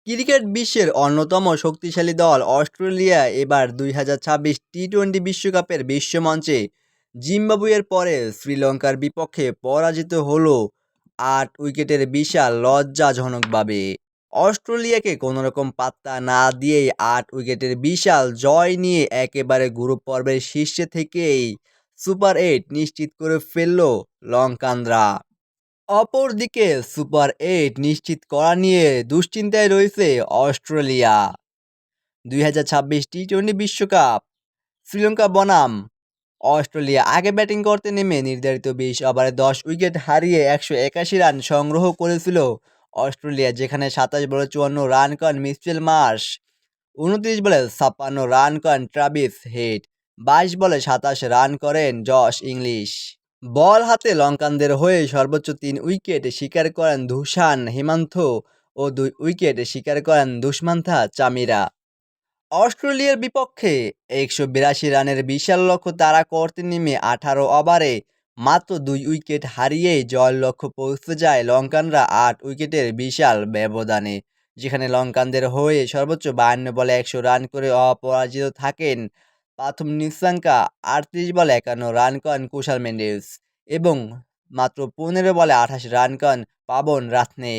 Cricket বিশ্বের অন্যতম শক্তিশালী দল অস্ট্রেলিয়া এবার ২০২৬ টি-২০ বিশ্বকাপের বিশ্বমঞ্চে জিম্বাবুয়ের পরে শ্রীলঙ্কার বিপক্ষে পরাজিত হলো ৮ উইকেটের বিশাল লজ্জাজনকভাবে। অস্ট্রেলিয়াকে কোনোরকম পাত্তা না দিয়েই ৮ উইকেটের বিশাল জয় নিয়ে একেবারে গ্রুপ পর্বের শীর্ষে থেকেই সুপার ৮ নিশ্চিত করে ফেলল লঙ্কানরা। অপরদিকে সুপার ৮ নিশ্চিত করা নিয়ে দুশ্চিন্তায় রয়েছে অস্ট্রেলিয়া। ২০২৬ টি-২০ বিশ্বকাপ শ্রীলঙ্কা বনাম অস্ট্রেলিয়া আগে ব্যাটিং করতে নেমে নির্ধারিত ২০ ওভারে ১০ উইকেট হারিয়ে ১৮১ রান সংগ্রহ করেছিল অস্ট্রেলিয়া, যেখানে ২৭ বলে ৫৪ রান করেন মিচেল মার্শ, ২৯ বলে ৫৬ রান করেন ট্রাভিস হেড, ২২ বলে ২৭ রান করেন জশ ইংলিশ। বল হাতে লঙ্কানদের হয়ে সর্বোচ্চ ৩ উইকেট শিকার করেন ধুসান হেমান্ত ও ২ উইকেট শিকার করেন দুষ্মান্থা চামিরা। অস্ট্রেলিয়ার বিপক্ষে ১৮২ রানের বিশাল লক্ষ্য তাড়া করতে নেমে ১৮ ওভারে মাত্র ২ উইকেট হারিয়েই জয়ের লক্ষ্যে পৌঁছে যায় লঙ্কানরা ৮ উইকেটের বিশাল ব্যবধানে, যেখানে লঙ্কানদের হয়ে সর্বোচ্চ ৫২ বলে ১০০ রান করে অপরাজিত থাকেন পাথুম নিসাঙ্কা, ৩৮ বলে ৫১ রান করেন কুশাল মেন্ডিস এবং মাত্র ১৫ বলে ২৮ রান করেন পাবন রাথনে।